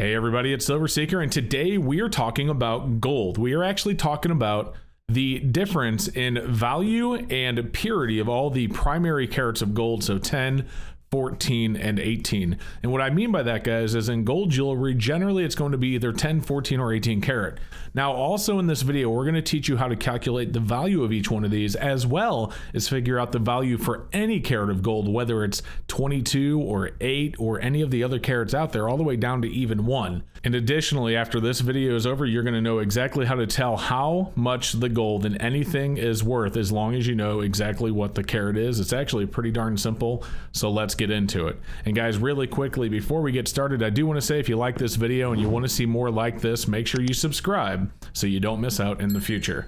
Hey everybody, it's Silver Seeker, and today we are talking about gold. We are actually talking about the difference in value and purity of all the primary carats of gold, so 10, 14, and 18. And what I mean by that, guys, is in gold jewelry, generally it's going to be either 10, 14, or 18 karat. Now, also in this video, we're going to teach you how to calculate the value of each one of these, as well as figure out the value for any carat of gold, whether it's 22 or 8 or any of the other carats out there, all the way down to even 1. And additionally, after this video is over, you're going to know exactly how to tell how much the gold in anything is worth, as long as you know exactly what the carat is. It's actually pretty darn simple, so let's get into it. And guys, really quickly, before we get started, I do want to say if you like this video and you want to see more like this, make sure you subscribe so you don't miss out in the future.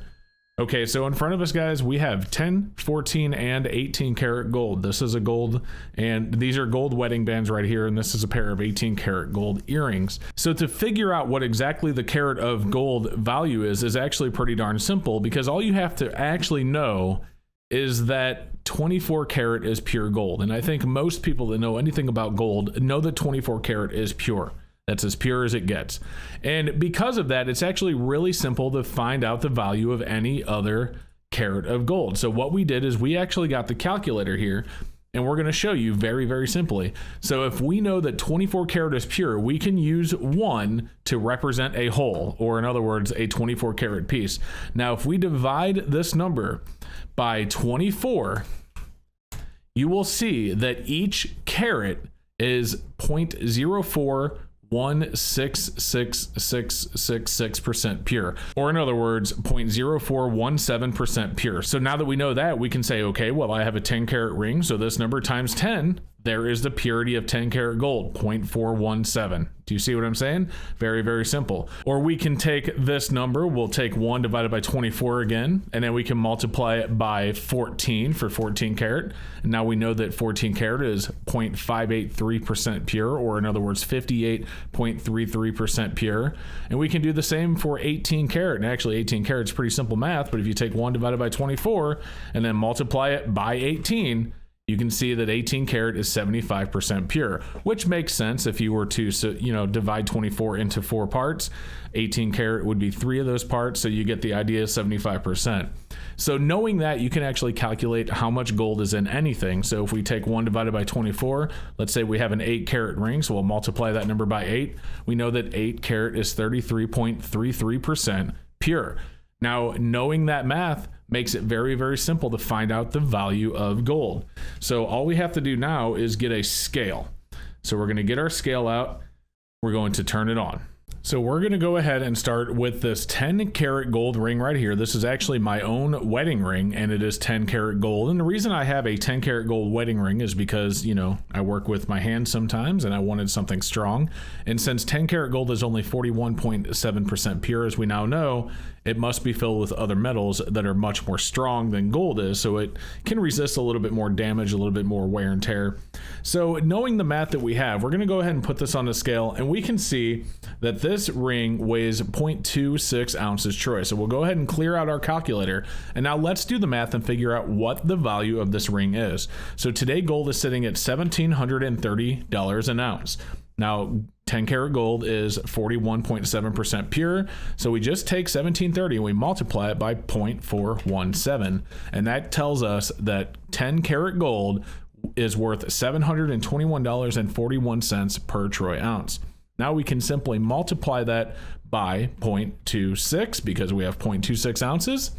Okay, so in front of us, guys, we have 10, 14, and 18 karat gold. This is a gold, and these are gold wedding bands right here, and this is a pair of 18 karat gold earrings. So to figure out what exactly the carat of gold value is actually pretty darn simple, because all you have to actually know is that 24 karat is pure gold. And I think most people that know anything about gold know that 24 karat is pure. That's as pure as it gets. And because of that, it's actually really simple to find out the value of any other carat of gold. So what we did is we actually got the calculator here, and we're going to show you very, very simply. So if we know that 24 karat is pure, we can use 1 to represent a whole, or in other words, a 24 karat piece. Now, if we divide this number by 24, you will see that each carat is 0.0416666% pure, or in other words, 0.0417% pure. So now that we know that, we can say, okay, well, I have a 10 karat ring, so this number times 10, there is the purity of 10 karat gold, 0.417. Do you see what I'm saying? Very, very simple. Or we can take this number, we'll take 1 divided by 24 again, and then we can multiply it by 14 for 14 karat. And now we know that 14 karat is 0.583% pure, or in other words, 58.33% pure. And we can do the same for 18 karat. And actually 18 karat is pretty simple math, but if you take 1 divided by 24 and then multiply it by 18, you can see that 18 karat is 75% pure, which makes sense if you were to, divide 24 into 4 parts. 18 karat would be 3 of those parts, so you get the idea of 75%. So knowing that, you can actually calculate how much gold is in anything. So if we take 1 divided by 24, let's say we have an 8 karat ring, so we'll multiply that number by 8. We know that 8 karat is 33.33% pure. Now, knowing that math makes it very, very simple to find out the value of gold. So all we have to do now is get a scale. So we're going to get our scale out. We're going to turn it on. So we're going to go ahead and start with this 10 karat gold ring right here. This is actually my own wedding ring, and it is 10 karat gold. And the reason I have a 10 karat gold wedding ring is because, I work with my hands sometimes, and I wanted something strong. And since 10 karat gold is only 41.7% pure, as we now know, it must be filled with other metals that are much more strong than gold is, so it can resist a little bit more damage, a little bit more wear and tear. So knowing the math that we have, we're going to go ahead and put this on the scale, and we can see that this ring weighs 0.26 ounces troy. So we'll go ahead and clear out our calculator, and now let's do the math and figure out what the value of this ring is. So today gold is sitting at $1,730 an ounce. Now, 10 karat gold is 41.7% pure. So we just take 1730 and we multiply it by 0.417. And that tells us that 10 karat gold is worth $721.41 per troy ounce. Now we can simply multiply that by 0.26 because we have 0.26 ounces.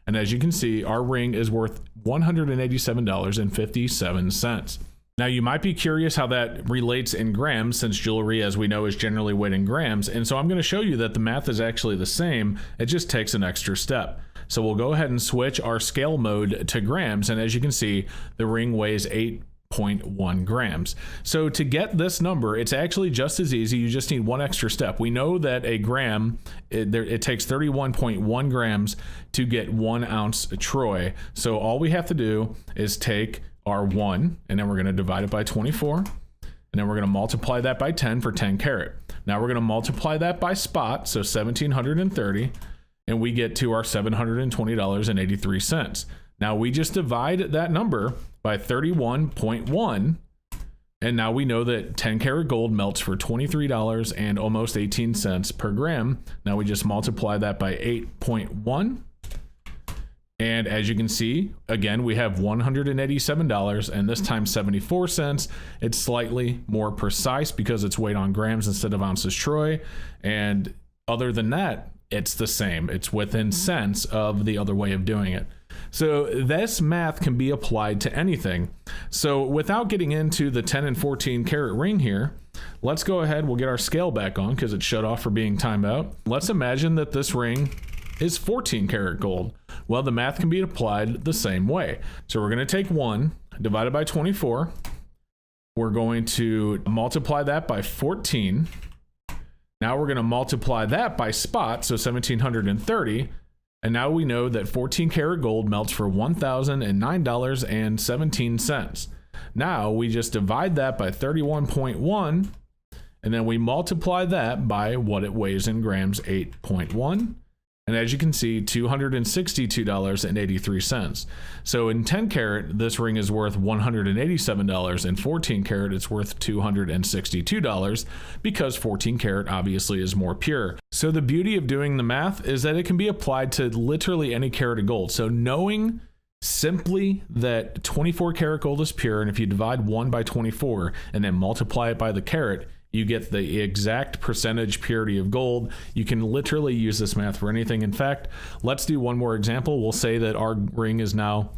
And as you can see, our ring is worth $187.57. Now, you might be curious how that relates in grams, since jewelry, as we know, is generally weighed in grams. And so I'm going to show you that the math is actually the same. It just takes an extra step. So we'll go ahead and switch our scale mode to grams. And as you can see, the ring weighs 8.1 grams. So to get this number, it's actually just as easy. You just need one extra step. We know that a gram, it takes 31.1 grams to get 1 ounce troy. So all we have to do is take our 1, and then we're going to divide it by 24, and then we're going to multiply that by 10 for 10 karat. Now we're going to multiply that by spot, so 1730, and we get to our $720.83. Now we just divide that number by 31.1, And now we know that 10 karat gold melts for $23 and almost 18 cents per gram. Now we just multiply that by 8.1. And as you can see, again, we have $187 and this time 74 cents. It's slightly more precise because it's weighed on grams instead of ounces troy. And other than that, it's the same. It's within cents of the other way of doing it. So this math can be applied to anything. So without getting into the 10 and 14 karat ring here, let's go ahead. We'll get our scale back on because it's shut off for being timed out. Let's imagine that this ring is 14 karat gold. Well, the math can be applied the same way. So we're going to take 1 divided by 24. We're going to multiply that by 14. Now we're going to multiply that by spot, so 1730. And now we know that 14 karat gold melts for $1,009.17. Now we just divide that by 31.1, and then we multiply that by what it weighs in grams, 8.1. And as you can see, $262.83. So in 10 karat, this ring is worth $187. In 14 karat, it's worth $262 because 14 karat obviously is more pure. So the beauty of doing the math is that it can be applied to literally any karat of gold. So knowing simply that 24 karat gold is pure, and if you divide 1 by 24 and then multiply it by the carat, you get the exact percentage purity of gold. You can literally use this math for anything. In fact, let's do one more example. We'll say that our ring is now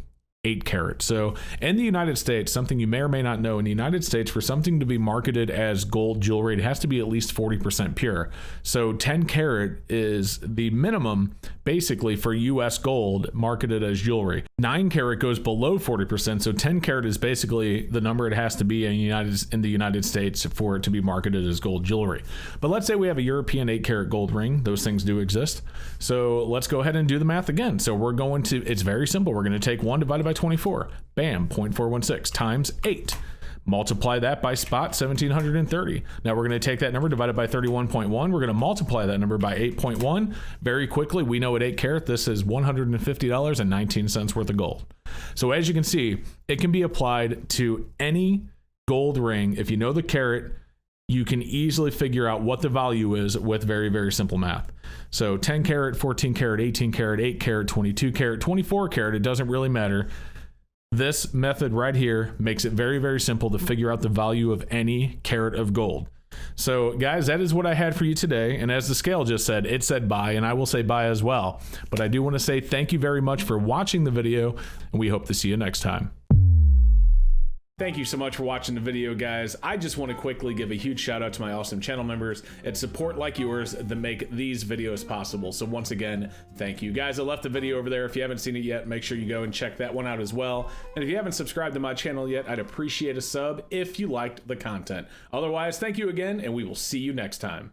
8 karat. So in the United States, something you may or may not know, in the United States, for something to be marketed as gold jewelry, it has to be at least 40% pure. So 10 karat is the minimum basically for US gold marketed as jewelry. 9 karat goes below 40%. So 10 karat is basically the number it has to be in the United States for it to be marketed as gold jewelry. But let's say we have a European 8 karat gold ring. Those things do exist. So let's go ahead and do the math again. So we're going to, it's very simple. We're going to take 1 divided by 24, bam, 0.416 times 8. Multiply that by spot, 1730. Now we're going to take that number divided by 31.1. We're going to multiply that number by 8.1. Very quickly, we know at 8 karat, this is $150.19 worth of gold. So as you can see, it can be applied to any gold ring. If you know the carat, you can easily figure out what the value is with very, very simple math. So 10 karat, 14 karat, 18 karat, 8 karat, 22 karat, 24 karat, it doesn't really matter. This method right here makes it very, very simple to figure out the value of any carat of gold. So guys, that is what I had for you today. And as the scale just said, it said bye, and I will say bye as well. But I do want to say thank you very much for watching the video, and we hope to see you next time. Thank you so much for watching the video, guys. I just want to quickly give a huge shout out to my awesome channel members. It's support like yours that make these videos possible. So once again, thank you. Guys, I left the video over there. If you haven't seen it yet, make sure you go and check that one out as well. And if you haven't subscribed to my channel yet, I'd appreciate a sub if you liked the content. Otherwise, thank you again, and we will see you next time.